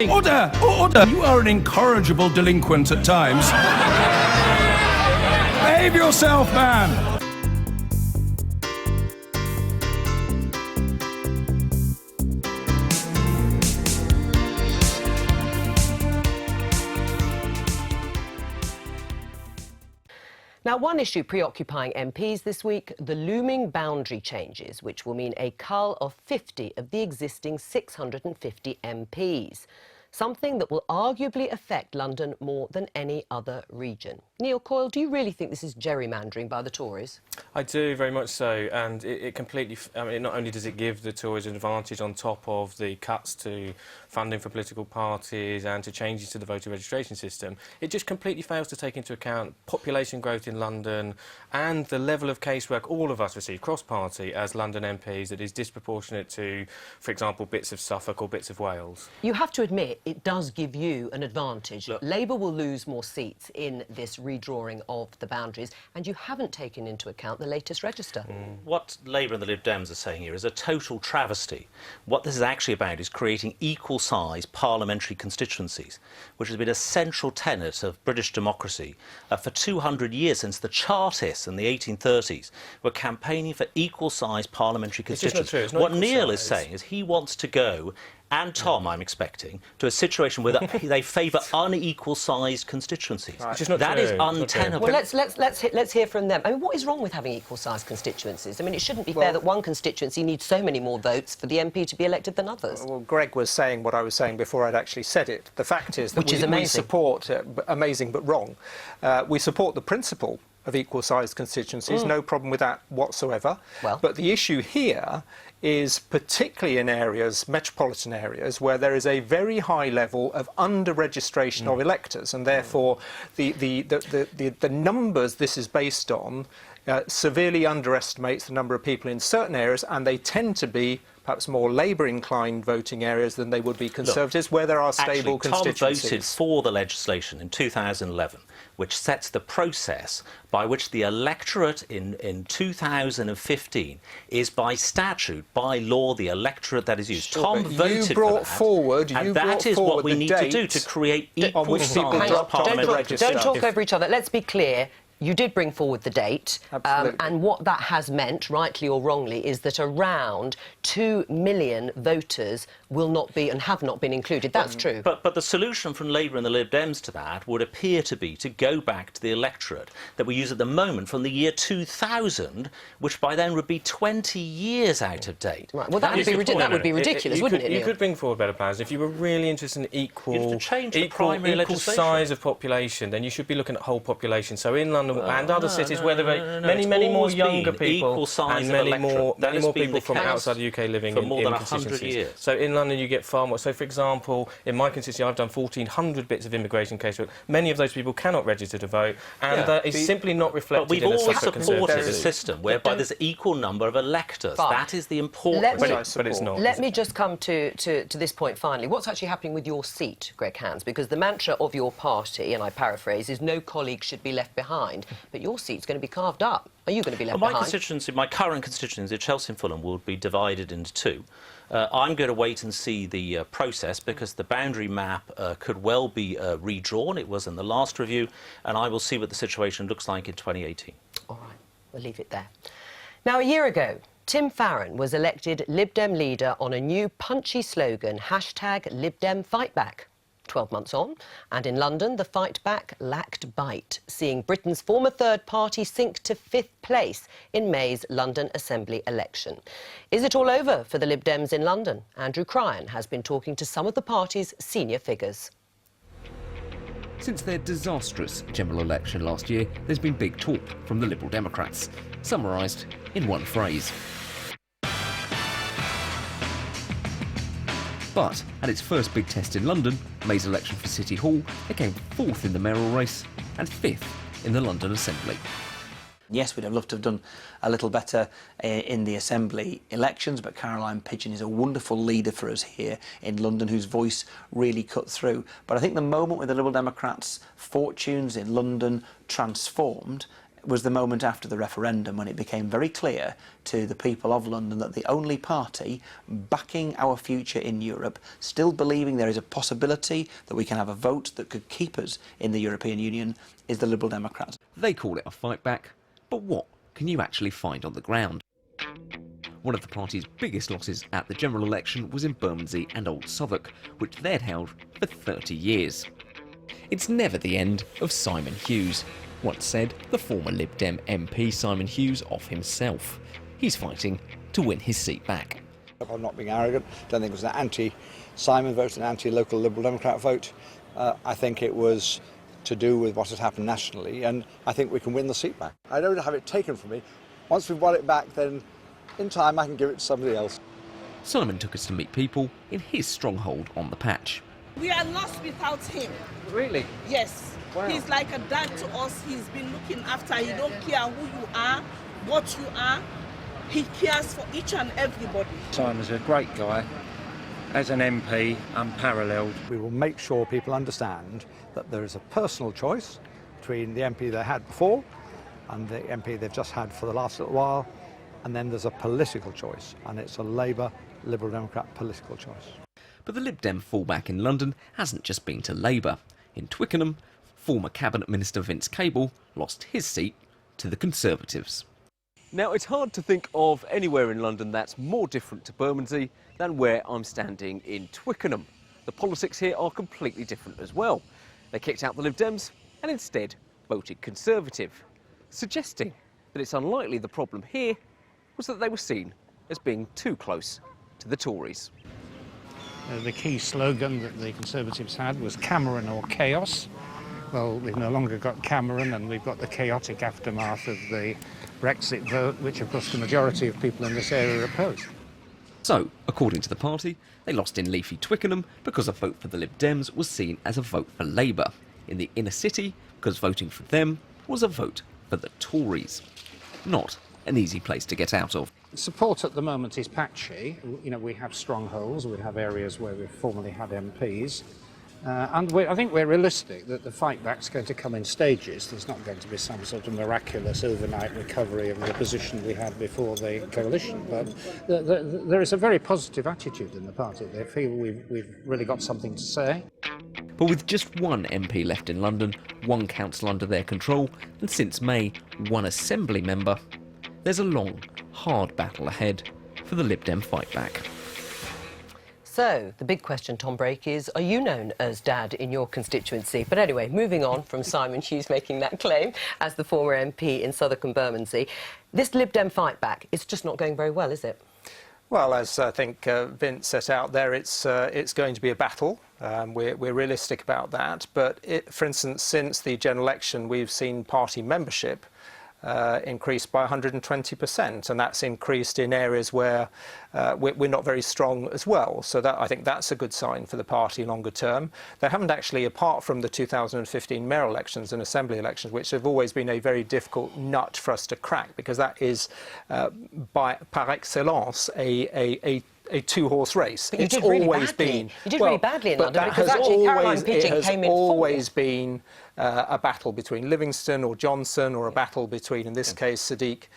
Order! Order! You are an incorrigible delinquent at times. Behave yourself, man! Now, one issue preoccupying MPs this week, the looming boundary changes, which will mean a cull of 50 of the existing 650 MPs. Something that will arguably affect London more than any other region. Neil Coyle, do you really think this is gerrymandering by the Tories? I do, very much so, and it completely... I mean, not only does it give the Tories an advantage on top of the cuts to funding for political parties and to changes to the voter registration system, it just completely fails to take into account population growth in London and the level of casework all of us receive cross-party as London MPs that is disproportionate to, for example, bits of Suffolk or bits of Wales. You have to admit it does give you an advantage. Look, Labour will lose more seats in this redrawing of the boundaries, and you haven't taken into account the latest register. What Labour and the Lib Dems are saying here is a total travesty. What this is actually about is creating equal-size parliamentary constituencies, which has been a central tenet of British democracy for 200 years, since the Chartists in the 1830s were campaigning for equal-size parliamentary constituencies. What Neil is saying is he wants to go, and Tom, I'm expecting, to a situation where they favour unequal-sized constituencies. Right. That is untenable. Well, let's hear from them. I mean, what is wrong with having equal-sized constituencies? I mean, it shouldn't be fair that one constituency needs so many more votes for the MP to be elected than others. Well, Greg was saying what I was saying before I'd actually said it. The fact is that we support, amazing but wrong, we support the principle of equal-sized constituencies, no problem with that whatsoever. But the issue here is particularly in areas, metropolitan areas, where there is a very high level of under-registration of electors, and therefore the numbers this is based on severely underestimates the number of people in certain areas, and they tend to be perhaps more Labour-inclined voting areas than they would be Conservatives, where there are stable constituencies. Tom voted for the legislation in 2011, which sets the process by which the electorate in 2015 is by statute, by law, the electorate that is used. Sure, Tom voted you brought for that, and that is what we need to do to create equal-sized parliamentary register. Don't talk over each other. Let's be clear. You did bring forward the date, and what that has meant, rightly or wrongly, is that around 2 million voters will not be and have not been included. That's true. But the solution from Labour and the Lib Dems to that would appear to be to go back to the electorate that we use at the moment from the year 2000, which by then would be 20 years out of date. Right. Well, that would be ridiculous, wouldn't it, Neil? You could bring forward better plans. If you were really interested in equal size of population, then you should be looking at whole population. So in London and other cities where there are many more younger people and many more people from outside the UK living in constituencies. So in London you get far more. So for example, in my constituency I've done 1,400 bits of immigration casework. Many of those people cannot register to vote, and it's simply not reflected. But we've always supported a system whereby there's an equal number of electors. That is the important thing. But it's not. Let me just come to this point finally. What's actually happening with your seat, Greg Hands? Because the mantra of your party, and I paraphrase, is no colleague should be left behind. But your seat's going to be carved up. Are you going to be left behind? My current constituency, Chelsea and Fulham, will be divided into two. I'm going to wait and see the process, because the boundary map could well be redrawn. It was in the last review, and I will see what the situation looks like in 2018. All right, we'll leave it there. Now, a year ago, Tim Farron was elected Lib Dem leader on a new punchy slogan, #LibDemFightBack. 12 months on, and in London, the fight back lacked bite, seeing Britain's former third party sink to 5th place in May's London Assembly election. Is it all over for the Lib Dems in London? Andrew Cryan has been talking to some of the party's senior figures. Since their disastrous general election last year, there's been big talk from the Liberal Democrats, summarised in one phrase. But at its first big test in London, May's election for City Hall, it came 4th in the mayoral race and 5th in the London Assembly. Yes, we'd have loved to have done a little better in the Assembly elections, but Caroline Pidgeon is a wonderful leader for us here in London, whose voice really cut through. But I think the moment where the Liberal Democrats' fortunes in London transformed was the moment after the referendum when it became very clear to the people of London that the only party backing our future in Europe, still believing there is a possibility that we can have a vote that could keep us in the European Union, is the Liberal Democrats. They call it a fight back, but what can you actually find on the ground? One of the party's biggest losses at the general election was in Bermondsey and Old Southwark, which they'd held for 30 years. It's never the end of Simon Hughes. Once said the former Lib Dem MP Simon Hughes of himself. He's fighting to win his seat back. I'm not being arrogant. I don't think it was an anti-Simon vote, an anti-local Liberal Democrat vote. I think it was to do with what has happened nationally, and I think we can win the seat back. I don't have it taken from me. Once we've won it back, then in time I can give it to somebody else. Simon took us to meet people in his stronghold on the patch. We are lost without him. Really? Yes. Wow. He's like a dad to us. He's been looking after. He don't care who you are, what you are. He cares for each and everybody. Simon's a great guy. As an MP, unparalleled. We will make sure people understand that there is a personal choice between the MP they had before and the MP they've just had for the last little while, and then there's a political choice, and it's a Labour, Liberal Democrat political choice. But the Lib Dem fallback in London hasn't just been to Labour. In Twickenham, former Cabinet Minister Vince Cable lost his seat to the Conservatives. Now, it's hard to think of anywhere in London that's more different to Bermondsey than where I'm standing in Twickenham. The politics here are completely different as well. They kicked out the Lib Dems and instead voted Conservative, suggesting that it's unlikely the problem here was that they were seen as being too close to the Tories. The key slogan that the Conservatives had was Cameron or chaos. Well, we've no longer got Cameron, and we've got the chaotic aftermath of the Brexit vote, which of course the majority of people in this area opposed. So, according to the party, they lost in leafy Twickenham because a vote for the Lib Dems was seen as a vote for Labour. In the inner city, because voting for them was a vote for the Tories. Not an easy place to get out of. Support at the moment is patchy. You know, we have strongholds, we have areas where we've formerly had MPs, and I think we're realistic that the fight back's going to come in stages. There's not going to be some sort of miraculous overnight recovery of the position we had before the coalition, but there is a very positive attitude in the party. They feel we've really got something to say. But with just one MP left in London, one council under their control, and since May, one Assembly member, there's a long, hard battle ahead for the Lib Dem fight back. So, the big question, Tom Brake, is, are you known as Dad in your constituency? But anyway, moving on from Simon Hughes making that claim as the former MP in Southwark and Bermondsey, this Lib Dem fight back, it's just not going very well, is it? Well, as I think Vince set out there, it's going to be a battle. We're realistic about that. But, for instance, since the general election, we've seen party membership increased by 120%, and that's increased in areas where we're not very strong as well. So I think that's a good sign for the party longer term. They haven't actually, apart from the 2015 mayoral elections and assembly elections, which have always been a very difficult nut for us to crack, because that is par excellence a two-horse race. But you did really badly. You did really badly in London, because actually Caroline Pidgeon came in fourth. Always been a battle between Livingston or Johnson, or a battle between, in this case, Sadiq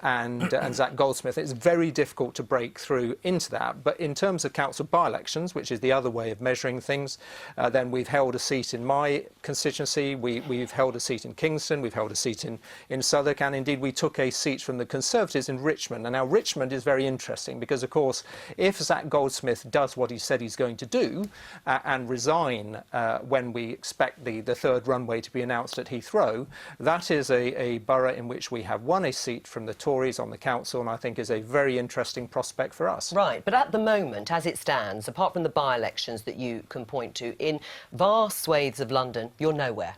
and Zach Goldsmith. It's very difficult to break through into that. But in terms of council by-elections, which is the other way of measuring things, then we've held a seat in my constituency, we've held a seat in Kingston, we've held a seat in Southwark, and indeed we took a seat from the Conservatives in Richmond. And now Richmond is very interesting because, of course, if Zach Goldsmith does what he said he's going to do and resign when we expect the third runway to be announced at Heathrow, that is a borough in which we have won a seat from the Tories on the council, and I think is a very interesting prospect for us. Right, but at the moment, as it stands, apart from the by-elections that you can point to, in vast swathes of London, you're nowhere.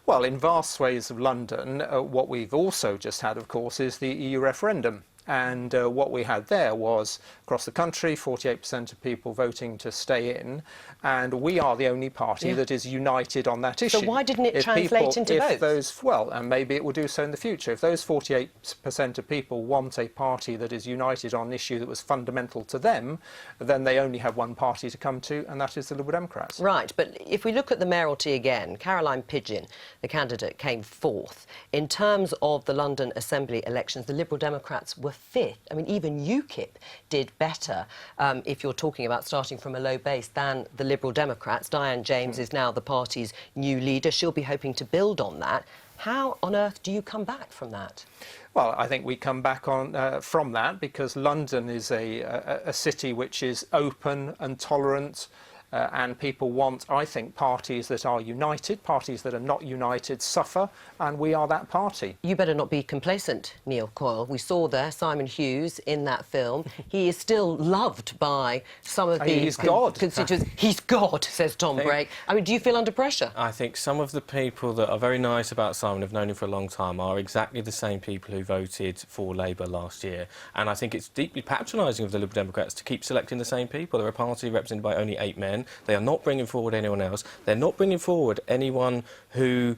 Well, in vast swathes of London, what we've also just had, of course, is the EU referendum. And what we had there was, across the country, 48% of people voting to stay in, and we are the only party that is united on that issue. So why didn't it translate into votes? Well, and maybe it will do so in the future. If those 48% of people want a party that is united on an issue that was fundamental to them, then they only have one party to come to, and that is the Liberal Democrats. Right, but if we look at the mayoralty again, Caroline Pidgeon, the candidate, came fourth. In terms of the London Assembly elections, the Liberal Democrats were fifth. I mean, even UKIP did better, if you're talking about starting from a low base, than the Liberal Democrats. Diane James is now the party's new leader. She'll be hoping to build on that. How on earth do you come back from that? Well, I think we come back on from that because London is a city which is open and tolerant. And people want, I think, parties that are united. Parties that are not united suffer, and we are that party. You better not be complacent, Neil Coyle. We saw there Simon Hughes in that film. He is still loved by some of the constituents. He's God, says Tom Brake. I mean, do you feel under pressure? I think some of the people that are very nice about Simon, have known him for a long time, are exactly the same people who voted for Labour last year. And I think it's deeply patronising of the Liberal Democrats to keep selecting the same people. They're a party represented by only 8 men. They are not bringing forward anyone else. They're not bringing forward anyone who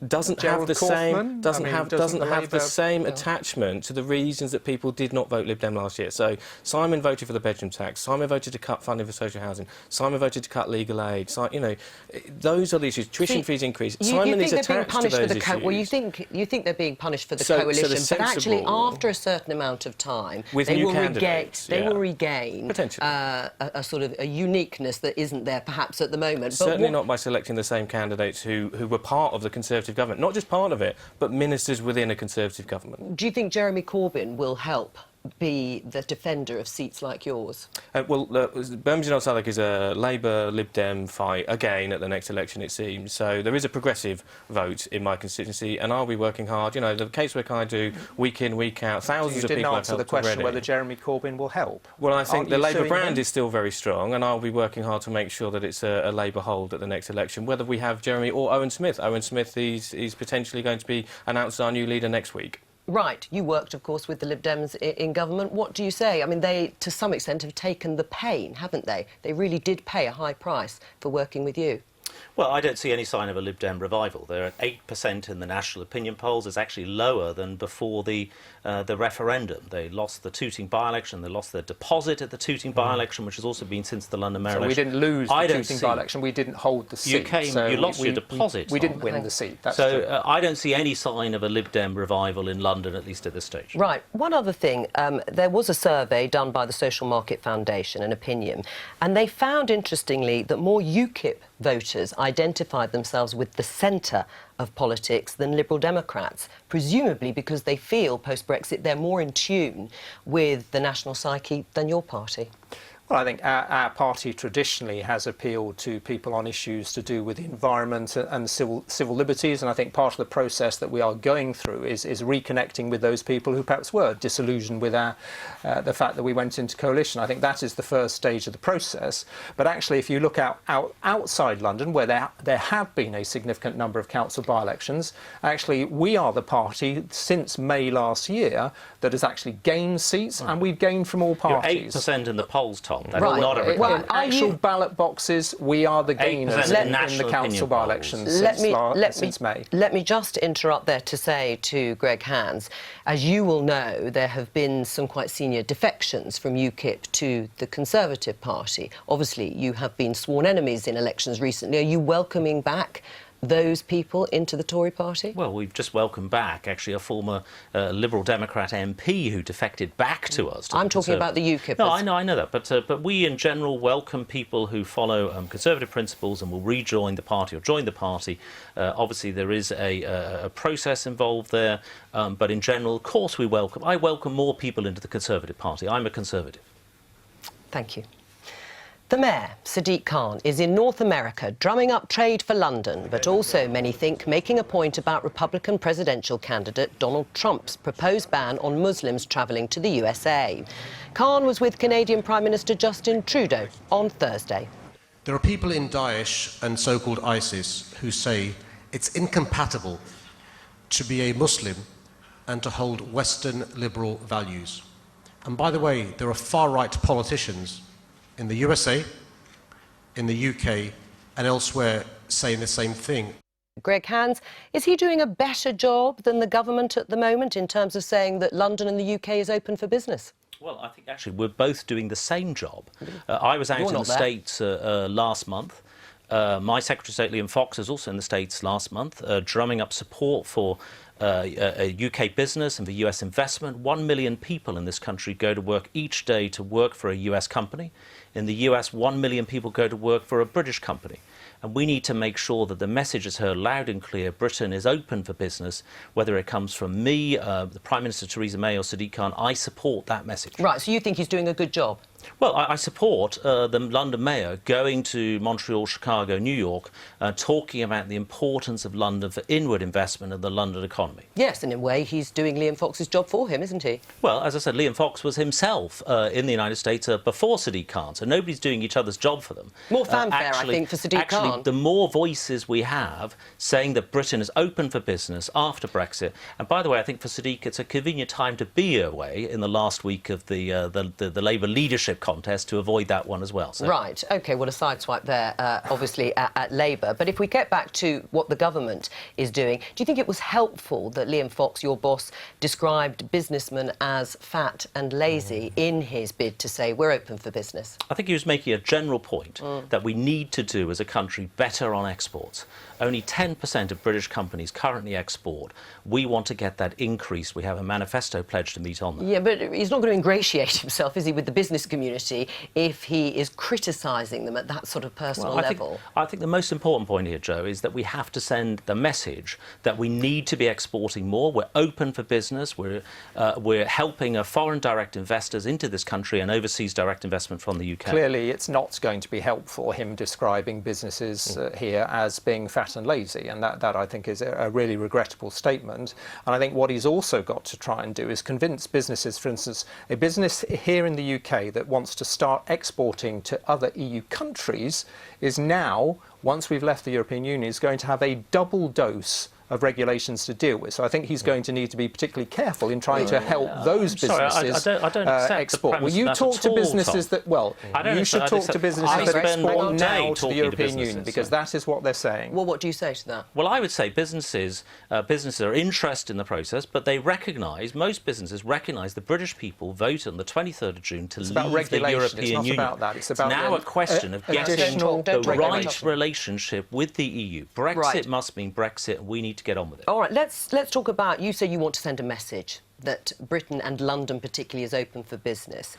doesn't have the same attachment to the reasons that people did not vote Lib Dem last year. So Simon voted for the bedroom tax. Simon voted to cut funding for social housing. Simon voted to cut legal aid. So, you know, those are the issues. Tuition fees increase. Simon is attached to those issues. Well, you think they're being punished for the coalition, but actually, after a certain amount of time, they will regain a sort of a uniqueness that isn't there perhaps at the moment. Certainly not by selecting the same candidates who were part of the Conservative government. Not just part of it, but ministers within a Conservative government. Do you think Jeremy Corbyn will help be the defender of seats like yours? Bermondsey North Southwark is a Labour-Lib Dem fight again at the next election, it seems. So there is a progressive vote in my constituency, and I'll be working hard. You know, the casework I do, week in, week out, thousands of people I've helped already. You didn't answer the question whether Jeremy Corbyn will help. Well, I think the Labour brand is still very strong, and I'll be working hard to make sure that it's a Labour hold at the next election, whether we have Jeremy or Owen Smith. Owen Smith is potentially going to be announced as our new leader next week. Right. You worked, of course, with the Lib Dems in government. What do you say? I mean, they, to some extent, have taken the pain, haven't they? They really did pay a high price for working with you. Well, I don't see any sign of a Lib Dem revival. They're at 8% in the national opinion polls. It's actually lower than before the referendum. They lost the Tooting by-election. They lost their deposit at the Tooting by-election, which has also been since the London mayor election. So we didn't lose the Tooting by-election. We didn't hold the seat. You lost your deposit. We didn't win the seat. That's so true. I don't see any sign of a Lib Dem revival in London, at least at this stage. Right. One other thing. There was a survey done by the Social Market Foundation, an opinion, and they found, interestingly, that more UKIP voters identified themselves with the centre of politics than Liberal Democrats, presumably because they feel, post-Brexit, they're more in tune with the national psyche than your party. Well, I think our party traditionally has appealed to people on issues to do with the environment and civil liberties, and I think part of the process that we are going through is reconnecting with those people who perhaps were disillusioned with the fact that we went into coalition. I think that is the first stage of the process. But actually, if you look outside London, where there have been a significant number of council by-elections, actually we are the party since May last year that has actually gained seats, and we've gained from all parties. You're 8% in the polls, Tom. That's right. Not a requirement. In actual ballot boxes, we are the gainers in the council by-elections since May. Let me just interrupt there to say to Greg Hands, as you will know, there have been some quite senior defections from UKIP to the Conservative Party. Obviously, you have been sworn enemies in elections recently. Are you welcoming back those people into the Tory party? Well, we've just welcomed back, actually, a former Liberal Democrat MP who defected back to us. I'm talking about the UKIP. No, I know that, but we in general welcome people who follow Conservative principles and will rejoin the party or join the party. Obviously, there is a process involved there, but in general, of course, I welcome more people into the Conservative Party. I'm a Conservative. Thank you. The Mayor, Sadiq Khan, is in North America drumming up trade for London, but also, many think, making a point about Republican presidential candidate Donald Trump's proposed ban on Muslims travelling to the USA. Khan was with Canadian Prime Minister Justin Trudeau on Thursday. There are people in Daesh and so-called ISIS who say it's incompatible to be a Muslim and to hold Western liberal values. And by the way, there are far-right politicians in the USA, in the UK and elsewhere saying the same thing. Greg Hands, is he doing a better job than the government at the moment in terms of saying that London and the UK is open for business? Well, I think actually we're both doing the same job. I was out in the States last month. My Secretary of State, Liam Fox, was also in the States last month, drumming up support for UK business and for US investment. 1 million people in this country go to work each day to work for a US company. In the US, 1 million people go to work for a British company. And we need to make sure that the message is heard loud and clear. Britain is open for business, whether it comes from me, the Prime Minister Theresa May or Sadiq Khan. I support that message. Right, so you think he's doing a good job? Well, I support the London Mayor going to Montreal, Chicago, New York, talking about the importance of London for inward investment in the London economy. Yes, and in a way he's doing Liam Fox's job for him, isn't he? Well, as I said, Liam Fox was himself in the United States before Sadiq Khan, so nobody's doing each other's job for them. More fanfare, I think, for Sadiq Khan. The more voices we have saying that Britain is open for business after Brexit, and by the way, I think for Sadiq it's a convenient time to be away in the last week of the Labour leadership contest to avoid that one as well. So. Right, OK, well, a sideswipe there, obviously, at Labour. But if we get back to what the government is doing, do you think it was helpful that Liam Fox, your boss, described businessmen as fat and lazy in his bid to say we're open for business? I think he was making a general point that we need to do as a country better on exports. Only 10% of British companies currently export. We want to get that increase. We have a manifesto pledge to meet on that. Yeah, but he's not going to ingratiate himself, is he, with the business community if he is criticising them at that sort of personal level? I think the most important point here, Joe, is that we have to send the message that we need to be exporting more. We're open for business. We're helping foreign direct investors into this country and overseas direct investment from the UK. Clearly, it's not going to be helpful, him describing businesses here as being fat and lazy, and that I think is a really regrettable statement. And I think what he's also got to try and do is convince businesses, for instance, a business here in the UK that wants to start exporting to other EU countries is now, once we've left the European Union, is going to have a double dose of regulations to deal with. So I think he's going to need to be particularly careful in trying to help those businesses export. Well, you talk to businesses that, well, you should talk to businesses that export now to the European Union, because that is what they're saying. Well, what do you say to that? Well, I would say businesses are interested in the process, but they recognise, most businesses recognise the British people vote on the 23rd of June to leave the European Union. It's about now a question of getting the right relationship with the EU. Brexit must mean Brexit, and we need to get on with it. All right, let's talk about, you say you want to send a message that Britain and London particularly is open for business.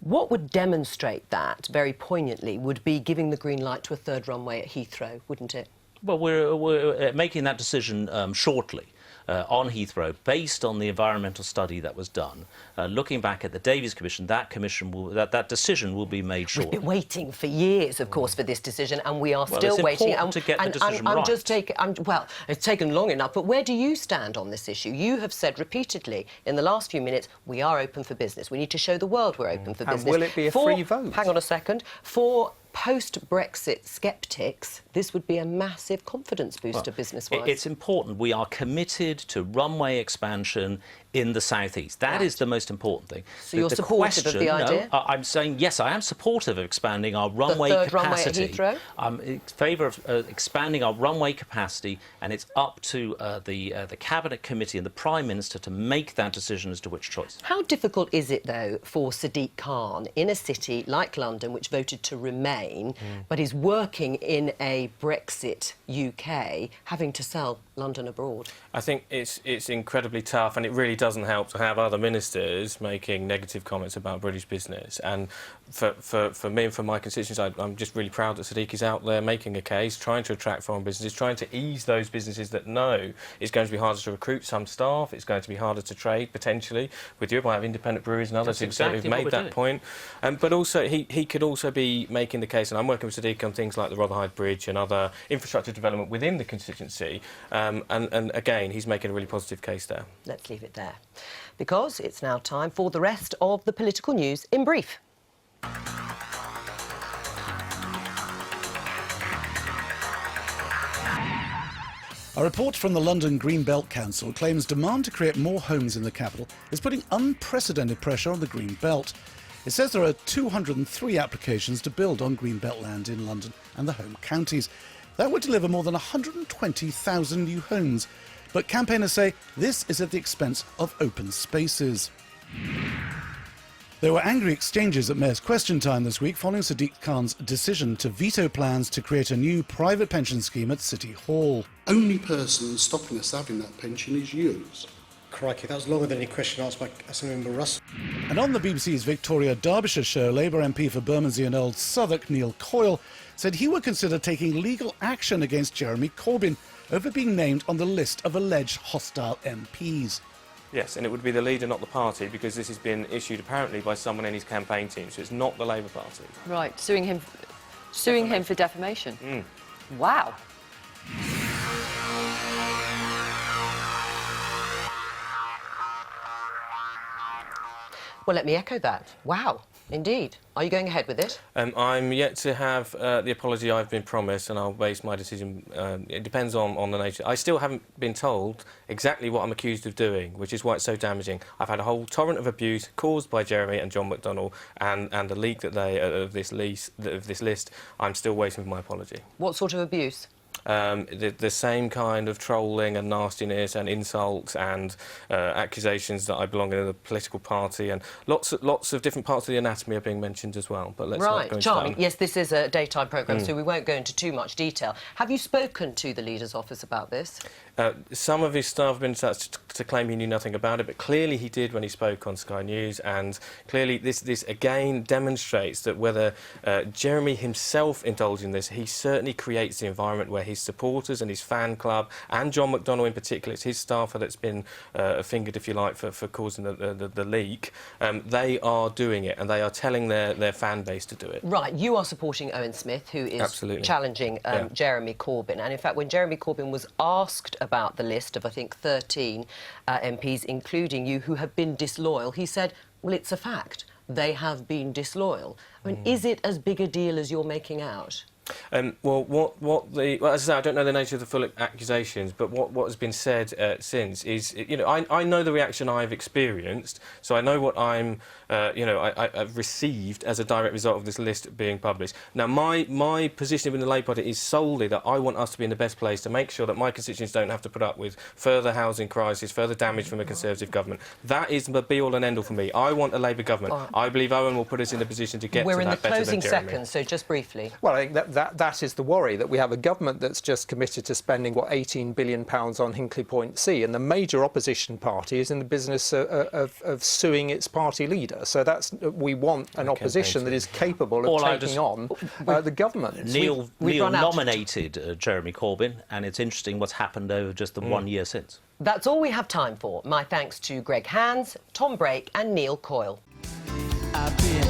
What would demonstrate that very poignantly would be giving the green light to a third runway at Heathrow, wouldn't it? Well, we're making that decision shortly. On Heathrow, based on the environmental study that was done, looking back at the Davies Commission, that decision will be made shortly. We've been waiting for years, of course, for this decision, and we are still waiting. It's important to get the decision right. Well, it's taken long enough, but where do you stand on this issue? You have said repeatedly in the last few minutes, we are open for business. We need to show the world we're open for business. And will it be a free vote? Hang on a second. For post-Brexit sceptics, this would be a massive confidence booster business-wise. It's important. We are committed to runway expansion in the southeast. That is the most important thing. So you're supportive of the idea? No, I'm saying, yes, I am supportive of expanding our runway capacity. Runway at Heathrow? I'm in favour of expanding our runway capacity, and it's up to the Cabinet Committee and the Prime Minister to make that decision as to which choice. How difficult is it, though, for Sadiq Khan in a city like London, which voted to remain, but is working in a Brexit UK, having to sell London abroad? I think it's incredibly tough, and it really doesn't help to have other ministers making negative comments about British business. And for me and for my constituents, I'm just really proud that Sadiq is out there making a case, trying to attract foreign businesses, trying to ease those businesses that know it's going to be harder to recruit some staff, it's going to be harder to trade, potentially, with Europe. I have independent breweries and others who've made that point. But also, he could also be making the case, and I'm working with Sadiq on things like the Rotherhithe Bridge and other infrastructure development within the constituency. And again, he's making a really positive case there. Let's leave it there, because it's now time for the rest of the political news in brief. A report from the London Green Belt Council claims demand to create more homes in the capital is putting unprecedented pressure on the Green Belt. It says there are 203 applications to build on Green Belt land in London and the home counties. That would deliver more than 120,000 new homes. But campaigners say this is at the expense of open spaces. There were angry exchanges at Mayor's Question Time this week following Sadiq Khan's decision to veto plans to create a new private pension scheme at City Hall. Only person stopping us having that pension is you. Crikey, that was longer than any question asked by Assemblymember Russell. And on the BBC's Victoria Derbyshire show, Labour MP for Bermondsey and Old Southwark, Neil Coyle, said he would consider taking legal action against Jeremy Corbyn over being named on the list of alleged hostile MPs. Yes, and it would be the leader, not the party, because this has been issued apparently by someone in his campaign team, so it's not the Labour Party. Right, suing him for defamation. Mm. Wow. Well, let me echo that. Wow, indeed. Are you going ahead with it? I'm yet to have the apology I've been promised, and I'll base my decision. It depends on the nature. I still haven't been told exactly what I'm accused of doing, which is why it's so damaging. I've had a whole torrent of abuse caused by Jeremy and John McDonnell, and the leak that of this list. I'm still waiting for my apology. What sort of abuse? The same kind of trolling and nastiness and insults and accusations that I belong in a political party, and lots of different parts of the anatomy are being mentioned as well. But let's not go into charming. that. Yes, this is a daytime programme, so we won't go into too much detail. Have you spoken to the leader's office about this? Some of his staff have been such to claim he knew nothing about it, but clearly he did when he spoke on Sky News, and clearly this again demonstrates that whether Jeremy himself indulged in this, he certainly creates the environment where his supporters and his fan club, and John McDonnell in particular, it's his staffer that's been fingered, if you like, for causing the leak. They are doing it, and they are telling their fan base to do it. Right, you are supporting Owen Smith, who is Absolutely. challenging Jeremy Corbyn. And in fact, when Jeremy Corbyn was asked about the list of, I think, 13 MPs, including you, who have been disloyal, he said, well, it's a fact. They have been disloyal. I mean, is it as big a deal as you're making out? Well, as I say, I don't know the nature of the full accusations, but what has been said since is, you know, I know the reaction I've experienced, so I know what I've received as a direct result of this list being published. Now, my position within the Labour Party is solely that I want us to be in the best place to make sure that my constituents don't have to put up with further housing crisis, further damage from a Conservative government. That is the be-all and end-all for me. I want a Labour government. Right. I believe Owen will put us in a position to get to that better than Jeremy. We're in the closing seconds, so just briefly. Well, I think that is the worry, that we have a government that's just committed to spending, what, £18 billion on Hinkley Point C, and the major opposition party is in the business of suing its party leader. So we want an opposition that is capable of taking on the government. Neil nominated Jeremy Corbyn, and it's interesting what's happened over just the 1 year since. That's all we have time for. My thanks to Greg Hands, Tom Brake and Neil Coyle. I've been